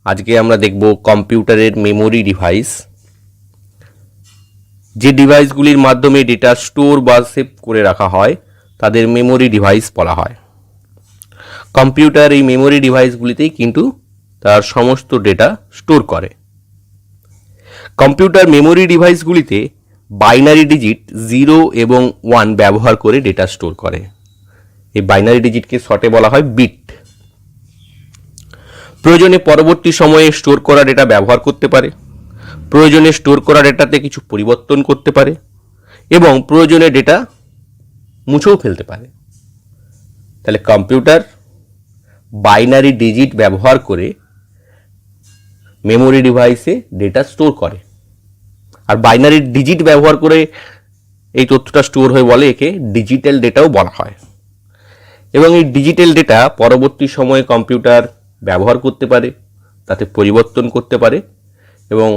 আজকে আমরা দেখব কম্পিউটারের মেমোরি ডিভাইস, যে ডিভাইসগুলির মাধ্যমে ডেটা স্টোর বা সেভ করে রাখা হয় তাদের মেমোরি ডিভাইস বলা হয়। কম্পিউটার এই মেমোরি ডিভাইসগুলিতেই কিন্তু তার সমস্ত ডেটা স্টোর করে। কম্পিউটার মেমোরি ডিভাইসগুলিতে বাইনারি ডিজিট 0 এবং 1 ব্যবহার করে ডেটা স্টোর করে। এই বাইনারি ডিজিটকে শর্টে বলা হয় বিট। প্রয়োজনে পরবর্তী সময়ে স্টোর করা ডেটা ব্যবহার করতে পারে, প্রয়োজনে স্টোর করা ডেটাতে কিছু পরিবর্তন করতে পারে এবং প্রয়োজনে ডেটা মুছেও ফেলতে পারে। তাহলে কম্পিউটার বাইনারি ডিজিট ব্যবহার করে মেমোরি ডিভাইসে ডেটা স্টোর করে, আর বাইনারি ডিজিট ব্যবহার করে এই তথ্যটা স্টোর হয়ে বলে একে ডিজিটাল ডেটাও বলা হয়। এবং এই ডিজিটাল ডেটা পরবর্তী সময়ে কম্পিউটার ব্যবহার করতে পারে, তাতে পরিবর্তন করতে পারে এবং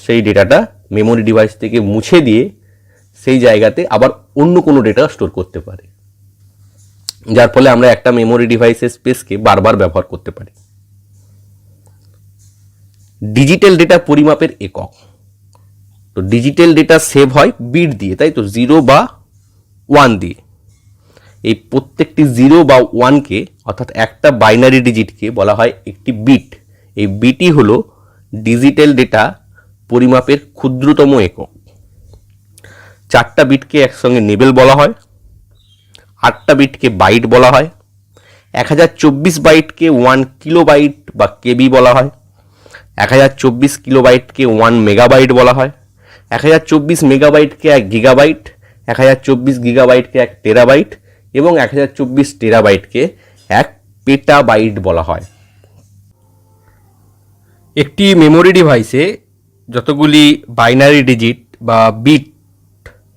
সেই ডেটাটা মেমোরি ডিভাইস থেকে মুছে দিয়ে সেই জায়গাতে আবার অন্য কোনো ডেটা স্টোর করতে পারে, যার ফলে আমরা একটা মেমোরি ডিভাইসের স্পেসকে বারবার ব্যবহার করতে পারি। ডিজিটাল ডেটা পরিমাপের একক। তো ডিজিটাল ডেটা সেভ হয় বিট দিয়ে, তাই তো 0 বা 1 দিয়ে। এই প্রত্যেকটি 0 বা 1কে অর্থাৎ একটা বাইনারি ডিজিটকে বলা হয় একটি বিট। এই বিটই হলো ডিজিটাল ডেটা পরিমাপের ক্ষুদ্রতম একক। 4টা বিটকে একসঙ্গে নেবেল বলা হয়, 8টা বিটকে বাইট বলা হয়, 1024 বাইটকে 1 কিলোবাইট বা কেবি বলা হয়, 1024 কিলোবাইটকে 1 মেগাবাইট বলা হয়, 1024 মেগাবাইটকে 1 গিগাবাইট, 1024 গিগাবাইটকে 1 টেরাবাইট এবং 1024 টেরাবাইটকে 1 পেটাবাইট বলা হয়। একটি মেমোরি ডিভাইসে যতগুলি বাইনারি ডিজিট বা বিট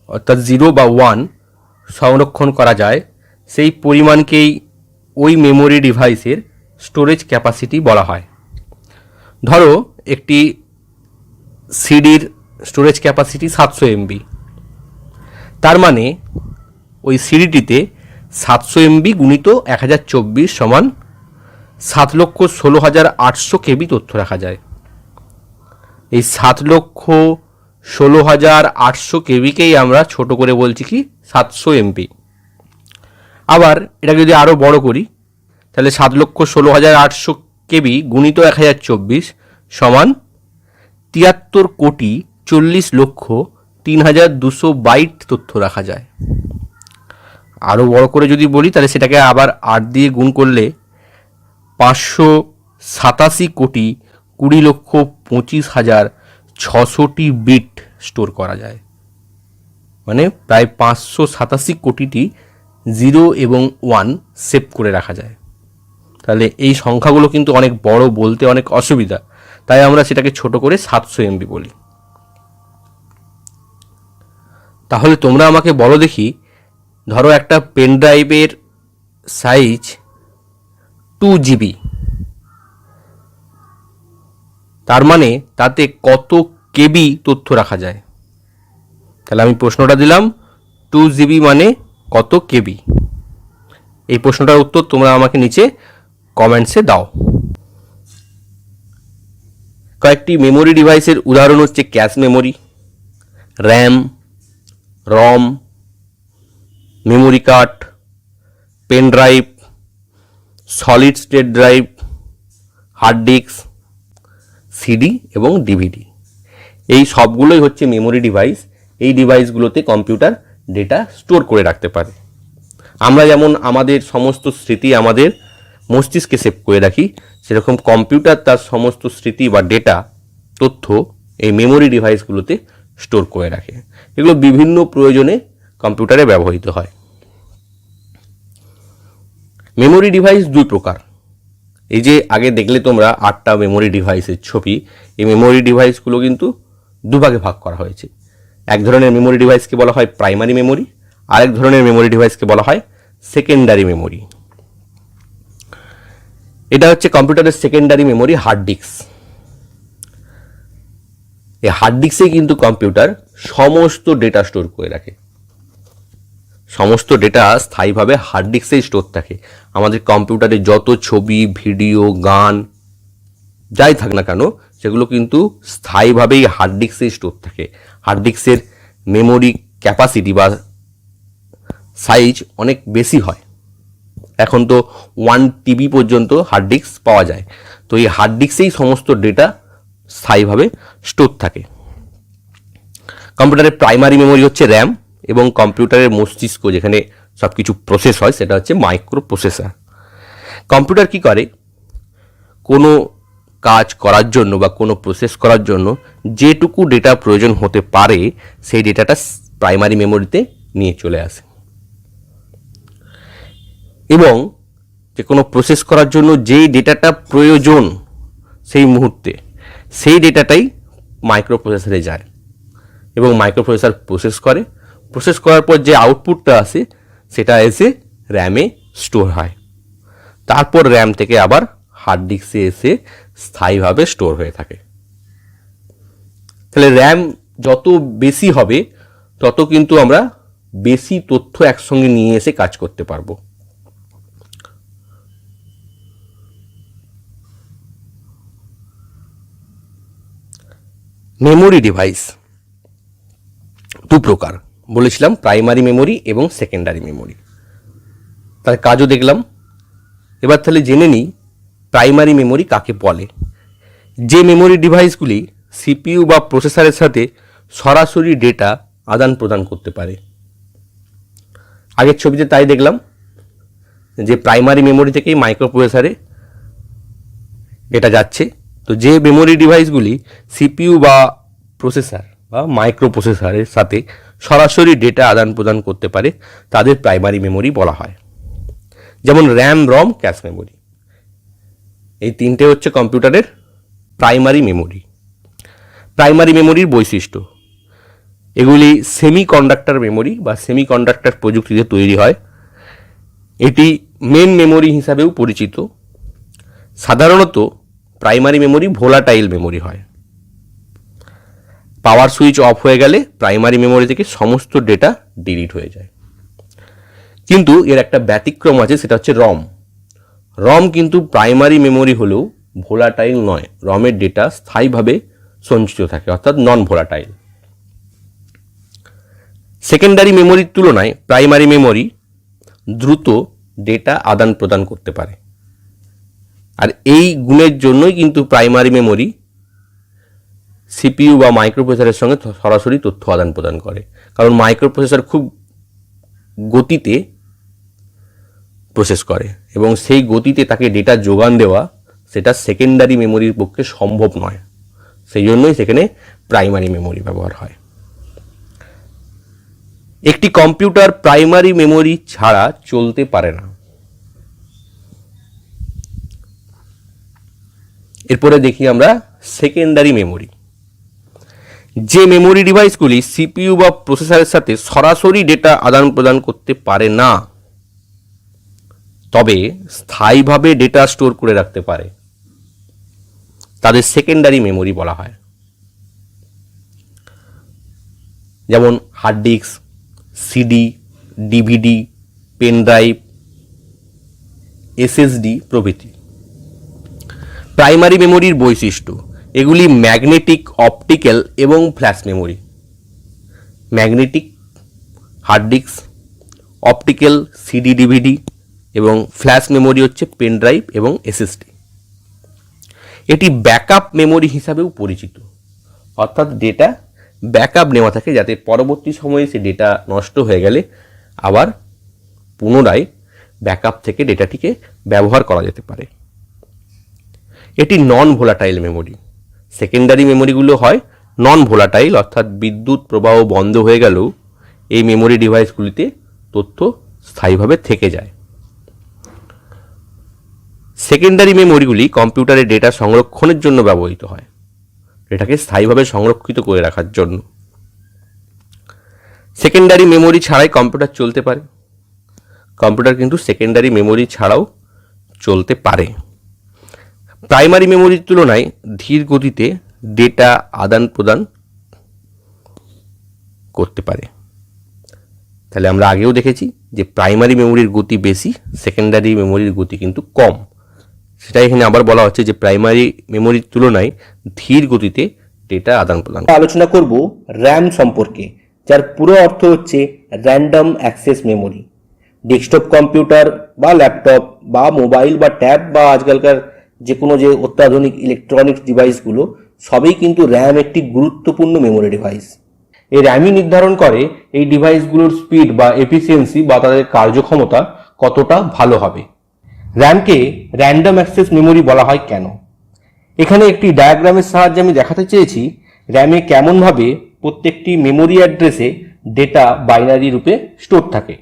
অর্থাৎ 0 বা 1 সংরক্ষণ করা যায় সেই পরিমাণকেই ওই মেমোরি ডিভাইসের স্টোরেজ ক্যাপাসিটি বলা হয়। ধরো একটি সিডির স্টোরেজ ক্যাপাসিটি 700 MB, তার মানে ওই সিডিটিতে 700 MB গুণিত 1024 সমান 7,16,800 KB তথ্য রাখা যায়। এই 7,16,800 KBকেই আমরা ছোট করে বলছি কি 700 MB। আবার এটাকে যদি আরও বড় করি তাহলে 7,16,800 KB গুণিত 1024 সমান 73,40,03,200 বাইট তথ্য রাখা যায়। আরও বড় করে যদি বলি তাহলে সেটাকে আবার 8 দিয়ে গুণ করলে 587,20,25,600টি বিট স্টোর করা যায়। মানে প্রায় 587 কোটিটি 0 এবং 1 সেভ করে রাখা যায়। তাহলে এই সংখ্যাগুলো কিন্তু অনেক বড়, বলতে অনেক অসুবিধা, তাই আমরা সেটাকে ছোট করে 700 MB বলি। তাহলে তোমরা আমাকে বলো দেখি, ধরো একটা পেন ড্রাইভের সাইজ 2 GB, তার মানে তাতে কত কেবি তথ্য রাখা যায়? তাহলে আমি প্রশ্নটা দিলাম 2 GB মানে কত কেবি। এই প্রশ্নটার উত্তর তোমরা আমাকে নিচে কমেন্টসে দাও। কয়েকটি মেমোরি ডিভাইসের উদাহরণ হচ্ছে cache memory, RAM, ROM, memory card, pen drive, solid state drive, hard disk, CD এবং ডিভিডি। এই সবগুলোই হচ্ছে মেমোরি ডিভাইস। এই ডিভাইসগুলোতে কম্পিউটার ডেটা স্টোর করে রাখতে পারে। আমরা যেমন আমাদের সমস্ত স্মৃতি আমাদের মস্তিষ্কে সেভ করে রাখি, সেরকম কম্পিউটার তার সমস্ত স্মৃতি বা ডেটা তথ্য এই মেমোরি ডিভাইসগুলোতে স্টোর করে রাখে। এগুলো বিভিন্ন প্রয়োজনে কম্পিউটারে ব্যবহৃত হয়। মেমোরি ডিভাইস দুই প্রকার। এই যে আগে দেখলে তোমরা 8টা মেমোরি ডিভাইসের ছবি, এই মেমোরি ডিভাইসগুলো কিন্তু দুভাগে ভাগ করা হয়েছে। এক ধরনের মেমোরি ডিভাইসকে বলা হয় প্রাইমারি মেমোরি, আরেক ধরনের মেমোরি ডিভাইসকে বলা হয় সেকেন্ডারি মেমোরি। এটা হচ্ছে কম্পিউটারের সেকেন্ডারি মেমোরি, হার্ড ডিস্ক। এই হার্ড ডিস্কেই কিন্তু কম্পিউটার সমস্ত ডেটা স্টোর করে রাখে। সমস্ত ডেটা স্থায়ীভাবে হার্ড ডিস্কেই স্টোর থাকে। আমাদের কম্পিউটারে যত ছবি, ভিডিও, গান যাই থাক না কেন সেগুলো কিন্তু স্থায়ীভাবেই হার্ড ডিস্কে স্টোর থাকে। হার্ড ডিস্কের মেমোরি ক্যাপাসিটি বা সাইজ অনেক বেশি হয়। এখন তো 1 TB পর্যন্ত হার্ড ডিস্ক পাওয়া যায়। তো এই হার্ড ডিস্কেই সমস্ত ডেটা স্থায়ীভাবে স্টোর থাকে। কম্পিউটারের প্রাইমারি মেমোরি হচ্ছে র্যাম, এবং কম্পিউটারের মস্তিষ্ক যেখানে সব কিছু প্রসেস হয় সেটা হচ্ছে মাইক্রো প্রসেসর। কম্পিউটার কি করে, কোনো কাজ করার জন্য বা কোনো প্রসেস করার জন্য যেটুকু ডেটা প্রয়োজন হতে পারে সেই ডেটাটা প্রাইমারি মেমোরিতে নিয়ে চলে আসে, এবং যে কোনো প্রসেস করার জন্য যেই ডেটাটা প্রয়োজন সেই মুহূর্তে সেই ডেটাটাই মাইক্রো প্রসেসরে যায়, এবং মাইক্রো প্রসেসর প্রসেস করার পর যে আউটপুটটা আসে সেটা এসে র্যামে স্টোর হয়, তারপর র্যাম থেকে আবার হার্ড ডিস্কে এসে স্থায়ীভাবে স্টোর হয়ে থাকে। তাহলে র্যাম যত বেশি হবে তত কিন্তু আমরা বেশি তথ্য একসঙ্গে নিয়ে এসে কাজ করতে পারবো। মেমোরি ডিভাইস দু প্রকার বলেছিলাম, প্রাইমারি মেমোরি এবং সেকেন্ডারি মেমোরি। তার কাজও দেখলাম। এবার তাহলে জেনে নিই প্রাইমারি মেমোরি কাকে বলে। যে মেমোরি ডিভাইসগুলি সিপিইউ বা প্রসেসরের সাথে সরাসরি ডেটা আদান প্রদান করতে পারে। আগের ছবিতে তাই দেখলাম যে প্রাইমারি মেমোরি থেকেই মাইক্রো প্রসেসরে ডেটা যাচ্ছে। তো যে মেমোরি ডিভাইসগুলি সিপিইউ বা প্রসেসর বা মাইক্রো প্রসেসরের সাথে সরাসরি ডেটা আদান প্রদান করতে পারে তাদের প্রাইমারি মেমোরি বলা হয়। যেমন র্যাম, রম, ক্যাশ মেমোরি, এই তিনটে হচ্ছে কম্পিউটারের প্রাইমারি মেমোরি। প্রাইমারি মেমোরির বৈশিষ্ট্য, এগুলি সেমিকন্ডাক্টর মেমোরি বা সেমিকন্ডাক্টর প্রযুক্তিতে তৈরি হয়। এটি মেন মেমোরি হিসাবেও পরিচিত। সাধারণত প্রাইমারি মেমোরি ভোলাটাইল মেমোরি হয়। পাওয়ার সুইচ অফ হয়ে গেলে প্রাইমারি মেমোরি থেকে সমস্ত ডেটা ডিলিট হয়ে যায়। কিন্তু এর একটা ব্যতিক্রম আছে, সেটা হচ্ছে রম। রম কিন্তু প্রাইমারি মেমোরি হলেও ভোলাটাইল নয়, রমের ডেটা স্থায়ীভাবে সঞ্চিত থাকে, অর্থাৎ নন ভোলাটাইল। সেকেন্ডারি মেমোরির তুলনায় প্রাইমারি মেমোরি দ্রুত ডেটা আদান প্রদান করতে পারে, আর এই গুণের জন্যই কিন্তু প্রাইমারি মেমোরি সিপিইউ বা মাইক্রোপ্রসেসরের সঙ্গে সরাসরি তথ্য আদান প্রদান করে। কারণ মাইক্রোপ্রসেসর খুব গতিতে প্রসেস করে, এবং সেই গতিতে তাকে ডেটা যোগান দেওয়া সেটা সেকেন্ডারি মেমোরির পক্ষে সম্ভব নয়। সেই জন্যই সেখানে প্রাইমারি মেমোরি ব্যবহার হয়। একটি কম্পিউটার প্রাইমারি মেমোরি ছাড়া চলতে পারে না। এরপরে দেখি আমরা সেকেন্ডারি মেমোরি। যে মেমোরি ডিভাইসগুলি সিপিইউ বা প্রসেসরের সাথে সরাসরি ডেটা আদান প্রদান করতে পারে না, তবে স্থায়ীভাবে ডেটা স্টোর করে রাখতে পারে, তাদের সেকেন্ডারি মেমোরি বলা হয়। যেমন hard disk, CD, DVD, pen drive, SSD প্রভৃতি। প্রাইমারি মেমোরির বৈশিষ্ট্য, এগুলি ম্যাগনেটিক, অপটিক্যাল এবং flash memory. Magnetic hard disk, optical CD DVD, এবং ফ্ল্যাশ মেমোরি হচ্ছে পেন ড্রাইভ এবং এসএসডি। এটি ব্যাকআপ মেমোরি হিসাবেও পরিচিত, অর্থাৎ ডেটা ব্যাকআপ নেওয়া থাকে যাতে পরবর্তী সময়ে সে ডেটা নষ্ট হয়ে গেলে আবার পুনরায় ব্যাকআপ থেকে ডেটাটিকে ব্যবহার করা যেতে পারে। এটি নন ভোলাটাইল মেমোরি। সেকেন্ডারি মেমোরিগুলো হয় নন ভোলাটাইল, অর্থাৎ বিদ্যুৎ প্রবাহ বন্ধ হয়ে গেলেও এই মেমোরি ডিভাইসগুলিতে তথ্য স্থায়ীভাবে থেকে যায়। সেকেন্ডারি মেমোরিগুলি কম্পিউটারে ডেটা সংরক্ষণের জন্য ব্যবহৃত হয়, ডেটাকে স্থায়ীভাবে সংরক্ষিত করে রাখার জন্য। সেকেন্ডারি মেমোরি ছাড়াই কম্পিউটার চলতে পারে। কম্পিউটার কিন্তু সেকেন্ডারি মেমোরি ছাড়াও চলতে পারে। প্রাইমারি মেমোরির তুলনায় ধীর গতিতে ডেটা আদান প্রদান করতে পারে। তাহলে আমরা আগেও দেখেছি যে প্রাইমারি মেমোরির গতি বেশি, সেকেন্ডারি মেমোরির গতি কিন্তু কম। সেটা এখানে আবার বলা হচ্ছে যে প্রাইমারি মেমোরির তুলনায় ধীর গতিতে ডেটা আদান প্রদান। আলোচনা করব র্যাম সম্পর্কে, যার পুরো অর্থ হচ্ছে random access memory. Desktop computer বা ল্যাপটপ বা মোবাইল বা ট্যাব বা আজকালকার যে কোনো যে অত্যাধুনিক ইলেকট্রনিক্স ডিভাইসগুলো সবই কিন্তু র্যাম একটি গুরুত্বপূর্ণ মেমোরি ডিভাইস। এই র্যামই নির্ধারণ করে এই ডিভাইসগুলোর স্পিড বা এফিসিয়েন্সি বা তাদের কার্যক্ষমতা কতটা ভালো হবে। র্যামকে র্যান্ডম অ্যাক্সেস মেমোরি বলা হয় কেন? এখানে একটি ডায়াগ্রামের সাহায্যে আমি দেখাতে চেয়েছি র্যামে কেমনভাবে প্রত্যেকটি মেমোরি অ্যাড্রেসে ডেটা বাইনারি রূপে স্টোর থাকে।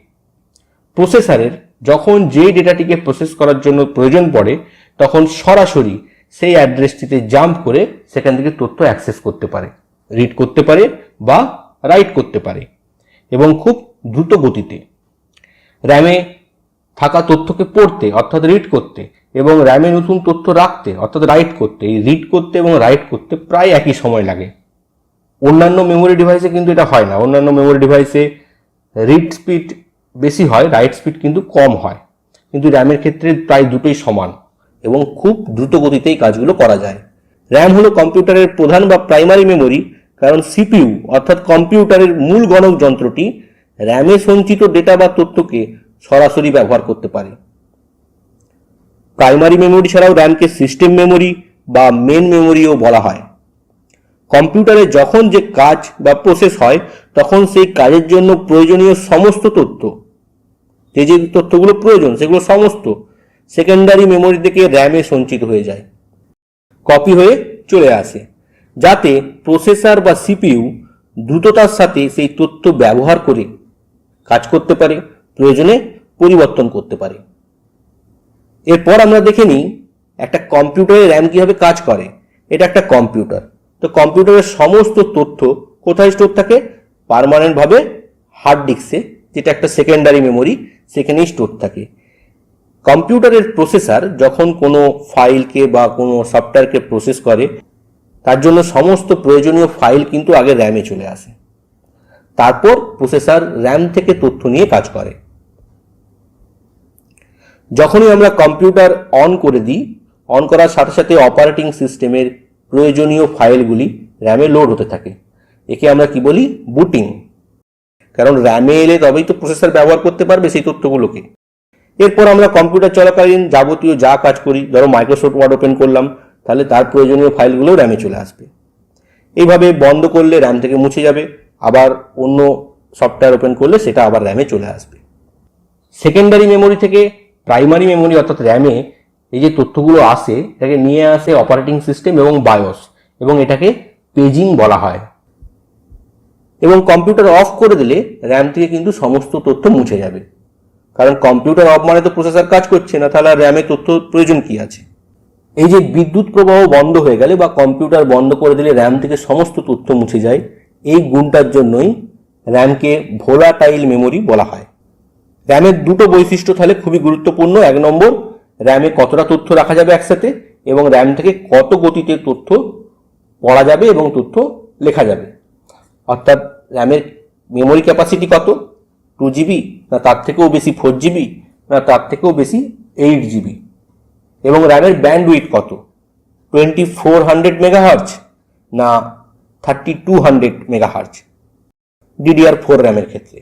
প্রসেসরের যখন যে ডেটাটিকে প্রসেস করার জন্য প্রয়োজন পড়ে তখন সরাসরি সেই অ্যাড্রেসটিতে জাম্প করে সেখান থেকে তথ্য অ্যাক্সেস করতে পারে, রিড করতে পারে বা রাইট করতে পারে, এবং খুব দ্রুত গতিতে। র্যামে থাকা তথ্যকে পড়তে অর্থাৎ রিড করতে এবং র্যামে নতুন তথ্য রাখতে অর্থাৎ রাইট করতে, এই রিড করতে এবং রাইট করতে প্রায় একই সময় লাগে। অন্যান্য মেমোরি ডিভাইসে কিন্তু এটা হয় না। অন্যান্য মেমোরি ডিভাইসে রিড স্পিড বেশি হয়, রাইট স্পিড কিন্তু কম হয়, কিন্তু র্যামের ক্ষেত্রে প্রায় দুটোই সমান এবং খুব দ্রুত গতিতেই কাজগুলো করা যায়। র্যাম হলো কম্পিউটারের প্রধান বা প্রাইমারি মেমোরি, কারণ সিপিইউ অর্থাৎ কম্পিউটারের মূল গণক যন্ত্রটি র্যামে সঞ্চিত ডেটা বা তথ্যকে সরাসরি ব্যবহার করতে পারে। প্রাইমারি মেমোরি ছাড়াও র্যামকে সিস্টেম মেমোরি বা মেন মেমোরিও বলা হয়। কম্পিউটারে যখন যে কাজ বা প্রসেস হয় তখন সেই কাজের জন্য প্রয়োজনীয় সমস্ত তথ্য, যে যে তথ্যগুলো প্রয়োজন সেগুলো সমস্ত সেকেন্ডারি মেমোরি থেকে র্যামে সঞ্চিত হয়ে যায়, কপি হয়ে চলে আসে, যাতে প্রসেসর বা সিপিইউ দ্রুততার সাথে সেই তথ্য ব্যবহার করে কাজ করতে পারে, প্রয়োজনে পরিবর্তন করতে পারে। এরপর আমরা দেখে নিই একটা কম্পিউটারে র্যাম কিভাবে কাজ করে। এটা একটা কম্পিউটার, তো কম্পিউটারের সমস্ত তথ্য কোথায় স্টোর থাকে? পার্মানেন্টভাবে হার্ড ডিস্কে, যেটা একটা সেকেন্ডারি মেমোরি, সেখানেই স্টোর থাকে। কম্পিউটারের প্রসেসর যখন কোনো ফাইলকে বা কোনো সফটওয়্যারকে প্রসেস করে তার জন্য সমস্ত প্রয়োজনীয় ফাইল কিন্তু আগে র্যামে চলে আসে, তারপর প্রসেসর র্যাম থেকে তথ্য নিয়ে কাজ করে। যখনই আমরা কম্পিউটার অন করে দিই, অন করার সাথে সাথে অপারেটিং সিস্টেমের প্রয়োজনীয় ফাইলগুলি র্যামে লোড হতে থাকে। একে আমরা কি বলি? বুটিং। কারণ র্যামে এলে তবেই তো প্রসেসর ব্যবহার করতে পারবে সেই তথ্যগুলোকে। এরপর আমরা কম্পিউটার চলাকালীন যাবতীয় যা কাজ করি, ধরো মাইক্রোসফট ওয়ার্ড ওপেন করলাম, তাহলে তার প্রয়োজনীয় ফাইলগুলো র্যামে চলে আসবে। এইভাবে বন্ধ করলে র্যাম থেকে মুছে যাবে, আবার অন্য সফটওয়্যার ওপেন করলে সেটা আবার র্যামে চলে আসবে। সেকেন্ডারি মেমোরি থেকে প্রাইমারি মেমোরি অর্থাৎ র্যামে এই যে তথ্যগুলো আসে এটাকে নিয়ে আসে অপারেটিং সিস্টেম এবং বায়োস, এবং এটাকে পেজিং বলা হয়। এবং কম্পিউটার অফ করে দিলে র্যাম থেকে কিন্তু সমস্ত তথ্য মুছে যাবে, কারণ কম্পিউটার অফ মানে তো প্রসেসর কাজ করছে না, তাহলে র্যামে তথ্য প্রয়োজন কি আছে? এই যে বিদ্যুৎ প্রবাহ বন্ধ হয়ে গেলে বা কম্পিউটার বন্ধ করে দিলে র্যাম থেকে সমস্ত তথ্য মুছে যায়, এই গুণটার জন্যই র্যামকে ভোলাটাইল মেমোরি বলা হয়। র্যামের দুটো বৈশিষ্ট্য তাহলে খুবই গুরুত্বপূর্ণ। এক নম্বর, র্যামে কতটা তথ্য রাখা যাবে একসাথে, এবং র্যাম থেকে কত গতিতে তথ্য পড়া যাবে এবং তথ্য লেখা যাবে। অর্থাৎ র্যামের মেমোরি ক্যাপাসিটি কত, 2GB না তার থেকেও বেশি 4GB না তার থেকেও বেশি 8GB, এবং র্যামের ব্যান্ডউইথ কত, 2400 মেগাহার্জ না 3200 মেগাহার্জ DDR4 র্যামের ক্ষেত্রে।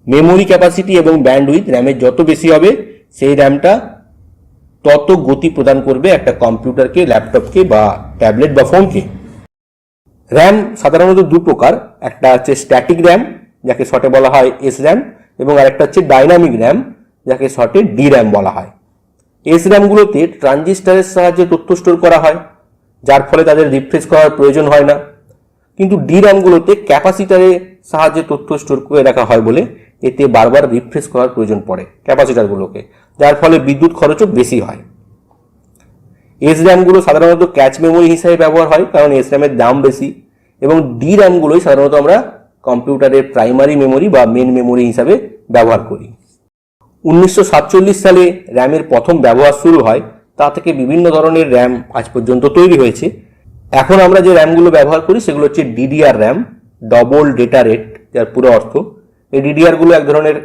মেমোরি ক্যাপাসিটি এবং ব্যান্ডউইথ র্যামের যত বেশি হবে সেই র্যামটা তত গতি প্রদান করবে একটা কম্পিউটারকে, ল্যাপটপকে বা ট্যাবলেট বা ফোনকে। র্যাম সাধারণত দু প্রকার, একটা হচ্ছে স্ট্যাটিক র্যাম যাকে শর্টে বলা হয় SRAM, এবং আরেকটা হচ্ছে ডাইনামিক র্যাম যাকে শর্টে DRAM বলা হয়। SRAM-গুলোতে ট্রানজিস্টরের সাহায্যে তথ্য স্টোর করা হয়, যার ফলে তাদের রিফ্রেশ করার প্রয়োজন হয় না। কিন্তু DRAM-গুলোতে ক্যাপাসিটারের সাহায্যে তথ্য স্টোর করে রাখা হয় বলে এতে বারবার রিফ্রেশ করার প্রয়োজন পড়ে ক্যাপাসিটারগুলোকে, যার ফলে বিদ্যুৎ খরচও বেশি হয়। SRAM-গুলো সাধারণত ক্যাচ মেমোরি হিসেবে ব্যবহার হয়, কারণ SRAM-এর দাম বেশি, এবং DRAM-গুলোই সাধারণত আমরা কম্পিউটারের প্রাইমারি মেমোরি বা মেন মেমোরি হিসাবে ব্যবহার করি। 1947 সালে র্যামের প্রথম ব্যবহার শুরু হয়, তা থেকে বিভিন্ন ধরনের র্যাম আজ পর্যন্ত তৈরি হয়েছে। এখন আমরা যে র্যামগুলো ব্যবহার করি সেগুলো হচ্ছে DDR RAM, double data rate, যার পুরো অর্থ। এই DDR-গুলো এক ধরনের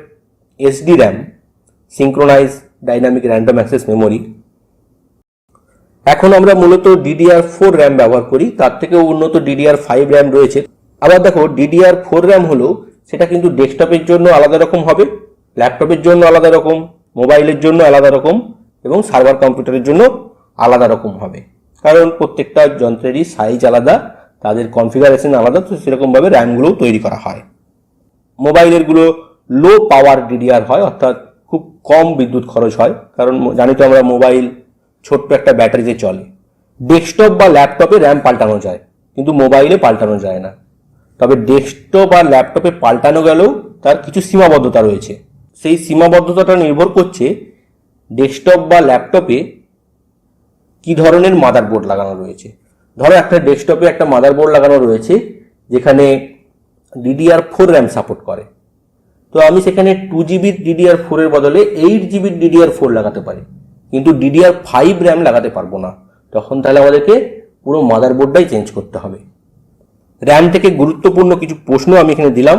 SD RAM, synchronise dynamic random access memory. এখন আমরা মূলত DDR4 র্যাম ব্যবহার করি, তার থেকেও উন্নত DDR5 র্যাম রয়েছে। আবার দেখো DDR4 র্যাম হলো সেটা কিন্তু ডেস্কটপের জন্য আলাদা রকম হবে, ল্যাপটপের জন্য আলাদা রকম, মোবাইলের জন্য আলাদা রকম এবং সার্ভার কম্পিউটারের জন্য আলাদা রকম হবে, কারণ প্রত্যেকটা যন্ত্রেরই সাইজ আলাদা, তাদের কনফিগারেশন আলাদা, তো সেরকমভাবে র্যামগুলোও তৈরি করা হয়। মোবাইলেরগুলো লো পাওয়ার DDR হয়, অর্থাৎ খুব কম বিদ্যুৎ খরচ হয়, কারণ জানি তো আমরা মোবাইল ছোট্ট একটা ব্যাটারিতে চলে। ডেস্কটপ বা ল্যাপটপে র্যাম পাল্টানো যায়, কিন্তু মোবাইলে পাল্টানো যায় না। তবে ডেস্কটপ আর ল্যাপটপে পাল্টানো গেলেও তার কিছু সীমাবদ্ধতা রয়েছে। সেই সীমাবদ্ধতাটা নির্ভর করছে ডেস্কটপ বা ল্যাপটপে কি ধরনের মাদারবোর্ড লাগানো রয়েছে। ধরো একটা ডেস্কটপে একটা মাদারবোর্ড লাগানো রয়েছে যেখানে DDR4 র্যাম সাপোর্ট করে, তো আমি সেখানে 2GB DDR4 এর বদলে 8GB DDR4 লাগাতে পারি, কিন্তু DDR5 র্যাম লাগাতে পারবো না। তখন তাহলে আমাদেরকে পুরো মাদারবোর্ডটাই চেঞ্জ করতে হবে। র্যাম থেকে গুরুত্বপূর্ণ কিছু প্রশ্ন আমি এখানে দিলাম।